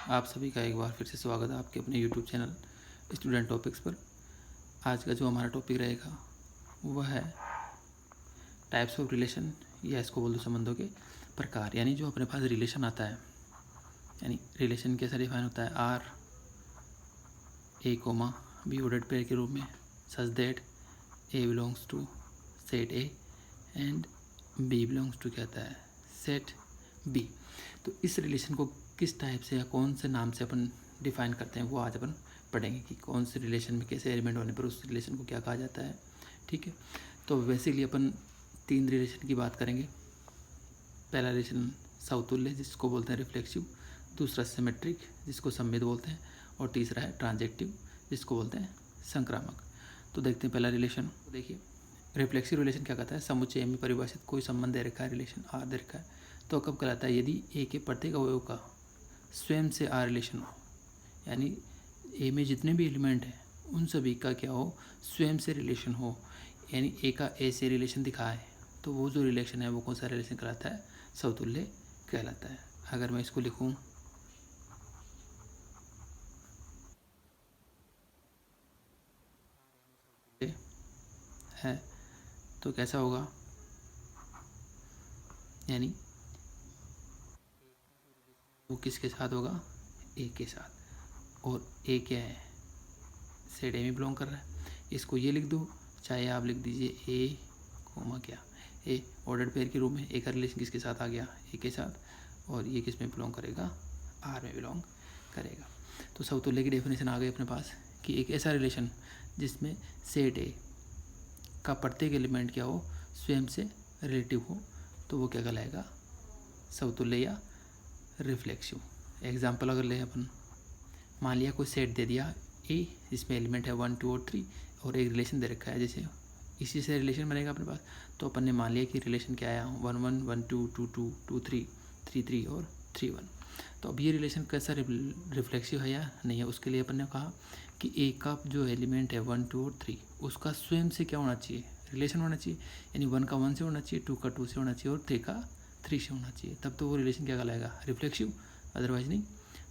आप सभी का एक बार फिर से स्वागत है आपके अपने यूट्यूब चैनल स्टूडेंट टॉपिक्स पर। आज का जो हमारा टॉपिक रहेगा वह है टाइप्स ऑफ रिलेशन, या इसको बोल दो संबंधों के प्रकार। यानी जो अपने पास रिलेशन आता है, यानी रिलेशन कैसा डिफाइन होता है, R A comma B ordered pair के रूप में, such that A belongs to set A and B belongs to क्या आता है, सेट बी। तो इस रिलेशन को किस टाइप से या कौन से नाम से अपन डिफाइन करते हैं वो आज अपन पढ़ेंगे कि कौन से रिलेशन में कैसे एलिमेंट होने पर उस रिलेशन को क्या कहा जाता है। ठीक है, तो बेसिकली अपन 3 रिलेशन की बात करेंगे। पहला रिलेशन समतुल्य जिसको बोलते हैं रिफ्लेक्सिव, दूसरा सिमेट्रिक जिसको सममित बोलते हैं, और तीसरा है ट्रांजेक्टिव जिसको बोलते हैं संक्रामक। तो देखते हैं पहला रिलेशन। देखिए रिफ्लेक्सिव रिलेशन क्या कहता है, समुच्चय में परिभाषित कोई संबंध दे रखा है, रिलेशन आर दे रखा है, तो कब कहलाता है, यदि ए के प्रत्येक अवयव का स्वयं से आर रिलेशन हो। यानी ए में जितने भी एलिमेंट हैं उन सभी का क्या हो, स्वयं से रिलेशन हो। यानी ए का ए से रिलेशन दिखा है तो वो जो रिलेशन है वो कौन सा रिलेशन कहलाता है, समतुल्य कहलाता है। अगर मैं इसको लिखूं है तो कैसा होगा, यानी वो किसके साथ होगा, ए के साथ। और ए क्या है, सेट ए में बिलोंग कर रहा है। इसको ये लिख दो, चाहे आप लिख दीजिए ए कोमा क्या, ए ऑर्डर्ड पेयर के रूप में। ए का रिलेशन किसके साथ आ गया, ए के साथ, और ये किस में बिलोंग करेगा, आर में बिलोंग करेगा। तो समतुल्य की डेफिनेशन आ गई अपने पास कि एक ऐसा रिलेशन जिसमें सेट ए का प्रत्येक एलिमेंट क्या हो, स्वयं से रिलेटिव हो, तो वो क्या कहलाएगा, समतुल्य या रिफ्लेक्सिव। एग्जाम्पल अगर ले अपन, मान लिया कोई सेट दे दिया ए जिसमें एलिमेंट है 1 2 और 3, और एक रिलेशन दे रखा है, जैसे इसी से रिलेशन बनेगा अपने पास। तो अपन ने मान लिया कि रिलेशन क्या आया, 1 1 1 2 2 2 2 3 3 3 और 3 1। तो अब ये रिलेशन कैसा रिफ्लेक्सिव है या नहीं है, उसके लिए अपन ने कहा कि ए का जो एलिमेंट है 1 2 और 3 उसका स्वयं से क्या होना चाहिए, रिलेशन होना चाहिए। यानी 1 का 1 से होना चाहिए, 2 का 2 से होना चाहिए, और 3 का 3 से होना चाहिए, तब तो वो रिलेशन क्या कहलाएगा, रिफ्लेक्सिव, अदरवाइज नहीं।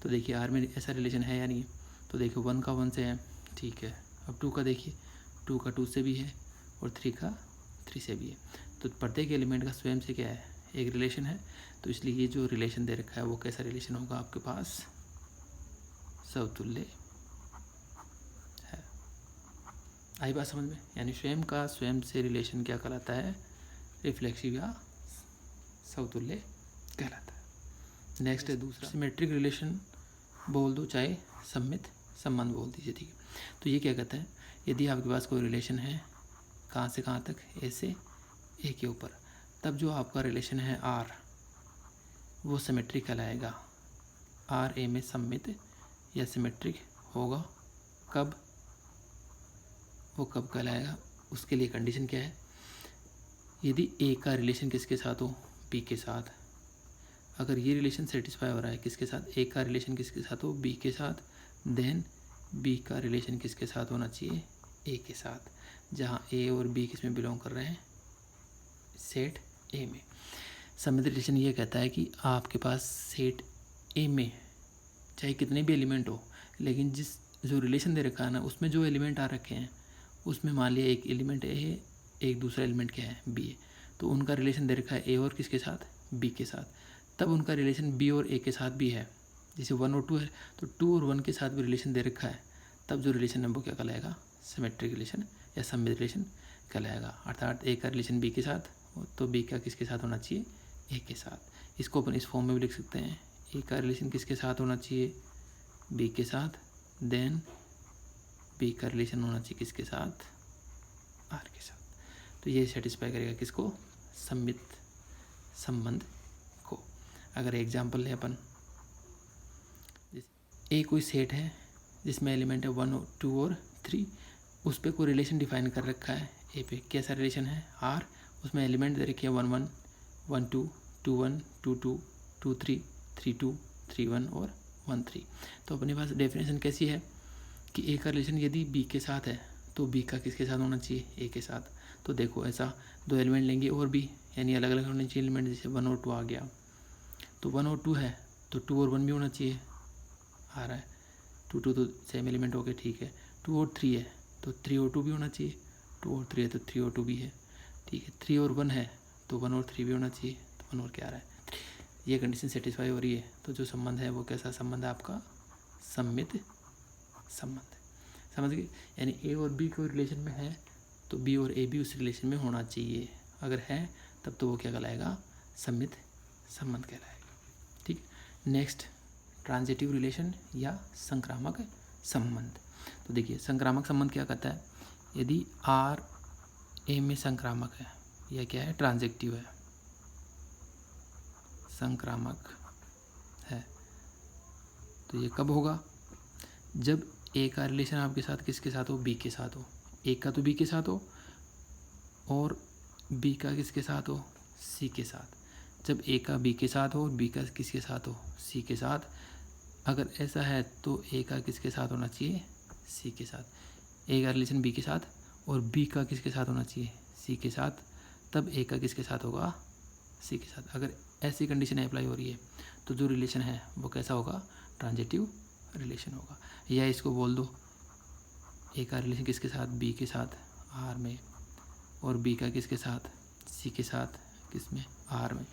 तो देखिए आर में ऐसा रिलेशन है या नहीं, तो देखिए 1 का 1 से है, ठीक है। अब 2 का देखिए, 2 का 2 से भी है, और 3 का 3 से भी है। तो प्रत्येक एलिमेंट का स्वयं से क्या है, एक रिलेशन है। तो इसलिए ये जो रिलेशन दे रखा है वो कैसा रिलेशन होगा आपके पास, समतुल्य है। आई बात समझ में, यानी स्वयं का स्वयं से रिलेशन क्या कहलाता है, रिफ्लेक्सिव या समतुल्य कहलाता है। नेक्स्ट है दूसरा सिमेट्रिक रिलेशन बोल दो, चाहे सममित संबंध बोल दीजिए, ठीक है। तो ये क्या कहता है, यदि आपके पास कोई रिलेशन है कहाँ से कहाँ तक, ए से ए के ऊपर, तब जो आपका रिलेशन है आर वो सिमेट्रिक कहलाएगा। आर ए में सममित या सिमेट्रिक होगा, कब, वो कब कहलाएगा, उसके लिए कंडीशन क्या है, यदि ए का रिलेशन किसके साथ हो, बी के साथ। अगर ये रिलेशन सेटिस्फाई हो रहा है किसके साथ, ए का रिलेशन किसके साथ हो, बी के साथ, देन बी का रिलेशन किसके साथ होना चाहिए, ए के साथ, जहाँ ए और बी किस में बिलोंग कर रहे हैं, सेट ए में। सममित रिलेशन ये कहता है कि आपके पास सेट ए में चाहे कितने भी एलिमेंट हो, लेकिन जिस जो रिलेशन दे रखा है ना उसमें जो एलिमेंट आ रखे हैं उसमें मान लिया एक एलिमेंट ए है, एक दूसरा एलिमेंट क्या है, बी है, तो उनका रिलेशन दे रखा है ए और किसके साथ, बी के साथ, तब उनका रिलेशन बी और ए के साथ भी है। जैसे 1 और 2 है तो 2 और 1 के साथ भी रिलेशन दे रखा है, तब जो रिलेशन है वो क्या कहलाएगा, सिमेट्रिक रिलेशन या सममित रिलेशन कहलाएगा। अर्थात ए का रिलेशन बी के साथ, तो बी का किसके साथ होना चाहिए, ए के साथ। इसको अपन इस फॉर्म में भी लिख सकते हैं, ए का रिलेशन किसके साथ होना चाहिए, बी के साथ, देन बी का रिलेशन होना चाहिए किसके साथ, आर के साथ। तो ये सेटिस्फाई करेगा किसको, सममित संबंध को। अगर एग्जाम्पल ले अपन, ए कोई सेट है जिसमें एलिमेंट है 1 2 और 3, उस पर कोई रिलेशन डिफाइन कर रखा है, ए पे कैसा रिलेशन है, आर, उसमें एलिमेंट दे रखे हैं 1 1 1 2 2 1 2 2 2 3 3 2 3 1 और 1 3। तो अपने पास डेफिनेशन कैसी है कि ए का रिलेशन यदि बी के साथ है तो बी का किसके साथ होना चाहिए, ए के साथ। तो देखो ऐसा 2 एलिमेंट लेंगे और बी, यानी अलग अलग होने चाहिए एलिमेंट, जैसे 1 और 2 आ गया, तो 1 और 2 है तो 2 और 1 भी होना चाहिए, आ रहा है, 2 2 तो सेम एलिमेंट हो गए, ठीक है। 2 और 3 है तो 3 और 2 भी होना चाहिए, 2 और 3 है तो 3 और 2 भी है, ठीक है। 3 और 1 है तो 1 और 3 भी होना चाहिए, तो 1 और क्या आ रहा है, ये कंडीशन सेटिस्फाई हो रही है। तो जो संबंध है वो कैसा संबंध है आपका, सममित संबंध है, समझ गए। यानी ए और बी कोई रिलेशन में है तो बी और ए भी उस रिलेशन में होना चाहिए, अगर है तब तो वो क्या कहलाएगा, सममित संबंध कहलाएगा, ठीक। नेक्स्ट, ट्रांजिटिव रिलेशन या संक्रामक संबंध। तो देखिए संक्रामक संबंध क्या कहता है, यदि आर ए में संक्रामक है, यह क्या है, ट्रांजिटिव है, संक्रामक है, तो ये कब होगा, जब ए का रिलेशन आपके साथ किसके साथ हो, बी के साथ हो, ए का तो बी के साथ हो और बी का किसके साथ हो, सी के साथ। जब ए का बी के साथ हो और बी का किसके साथ हो, सी के साथ, अगर ऐसा है तो ए का किसके साथ होना चाहिए, सी के साथ। ए का रिलेशन बी के साथ और बी का किसके साथ होना चाहिए, सी के साथ, तब ए का किसके साथ होगा, सी के साथ। अगर ऐसी कंडीशन अप्लाई हो रही है तो जो रिलेशन है वो कैसा होगा, ट्रांजिटिव रिलेशन होगा। या इसको बोल दो, ए का रिलेशन किसके साथ, बी के साथ आर में, और बी का किसके साथ, सी के साथ किसमें, आर में।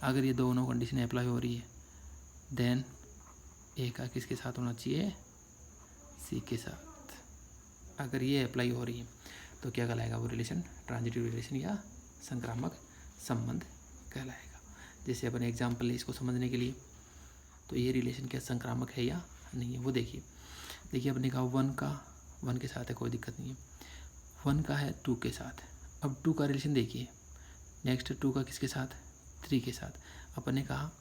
अगर ये दोनों कंडीशन अप्लाई हो रही है देन ए का किसके साथ होना चाहिए, सी के साथ। अगर ये अप्लाई हो रही है तो क्या कहलाएगा वो रिलेशन, ट्रांजिटिव रिलेशन या संक्रामक संबंध कहलाएगा। जैसे अपन एग्जाम्पल है इसको समझने के लिए, तो ये रिलेशन क्या संक्रामक है या नहीं है वो देखिए अपने कहा 1 के साथ है, कोई दिक्कत नहीं है। 1 का है 2 के साथ, अब 2 का रिलेशन देखिए, नेक्स्ट 2 का किसके साथ, 3 के साथ। अपन ने कहा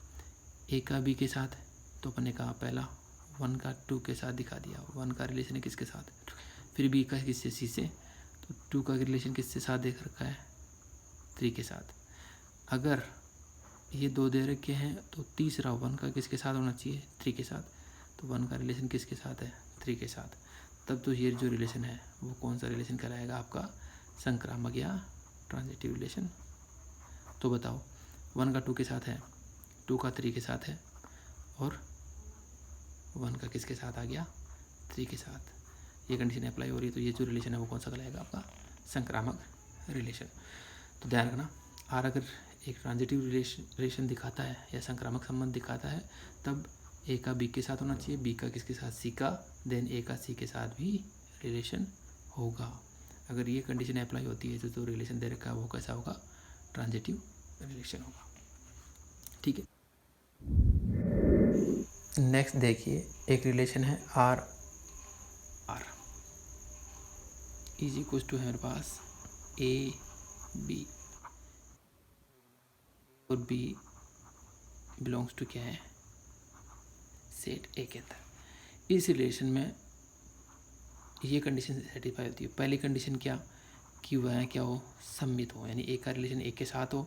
ए का बी के साथ, तो अपन ने कहा पहला 1 का 2 के साथ दिखा दिया, 1 का रिलेशन है किसके साथ, फिर बी का किससे, सी से, तो 2 का रिलेशन किससे साथ देख रखा है, 3 के साथ। अगर ये 2 दे रखे हैं तो तीसरा 1 का किसके साथ होना चाहिए, 3 के साथ, तो 1 का रिलेशन किसके साथ है, 3 के साथ। तब तो ये जो रिलेशन है वो कौन सा रिलेशन कहलाएगा आपका, संक्रामक या ट्रांजिटिव रिलेशन। तो बताओ 1 का 2 के साथ है, 2 का 3 के साथ है, और 1 का किसके साथ आ गया, 3 के साथ। ये कंडीशन अप्लाई हो रही है तो ये जो रिलेशन है वो कौन सा कहलाएगा आपका, संक्रामक रिलेशन। तो ध्यान रखना, आर अगर एक ट्रांजिटिव रिलेशन दिखाता है या संक्रामक संबंध दिखाता है तब ए का बी के साथ होना चाहिए, बी का किसके साथ, सी का, देन ए का सी के साथ भी रिलेशन होगा। अगर ये कंडीशन अप्लाई होती है तो जो रिलेशन दे रखा है वो कैसा होगा, ट्रांजिटिव रिलेशन होगा, ठीक है। नेक्स्ट देखिए एक रिलेशन है R R is equal to हमारे पास ए बी और बी बिलोंग्स टू क्या है, सेट ए के अंदर। इस रिलेशन में ये कंडीशन सेटिस्फाई होती है। पहली कंडीशन क्या, कि वह क्या हो, सम्मित हो, यानी ए का रिलेशन ए के साथ हो,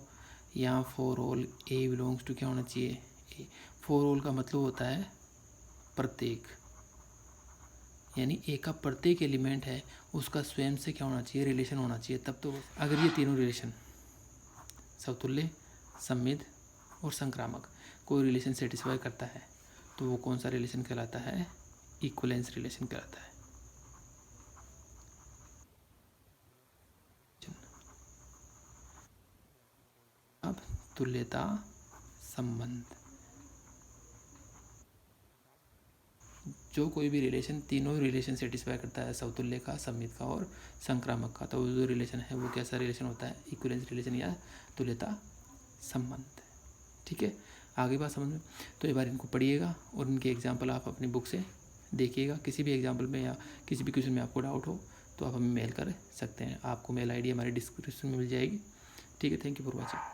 या for all A belongs to क्या होना चाहिए, ए। फॉर ऑल का मतलब होता है प्रत्येक, यानी ए का प्रत्येक एलिमेंट है उसका स्वयं से क्या होना चाहिए, रिलेशन होना चाहिए, तब तो। अगर ये तीनों रिलेशन समतुल्य, सम्मित और संक्रामक कोई रिलेशन सेटिस्फाई करता है तो वो कौन सा रिलेशन कहलाता है, इक्विवेलेंस रिलेशन कहलाता है। अब तुल्यता संबंध, जो कोई भी रिलेशन तीनों रिलेशन सेटिस्फाई करता है, समतुल्य का, सम्मित का और संक्रामक का, तो वो जो रिलेशन है वो कैसा रिलेशन होता है, इक्विवेलेंस रिलेशन या तुल्यता संबंध, ठीक है। आगे बात समझ में, तो एक बार इनको पढ़िएगा और इनके एग्जाम्पल आप अपनी बुक से देखिएगा। किसी भी एग्जाम्पल में या किसी भी क्वेश्चन में आपको डाउट हो तो आप हमें मेल कर सकते हैं, आपको मेल आईडी हमारी डिस्क्रिप्शन में मिल जाएगी, ठीक है। Thank you for watching.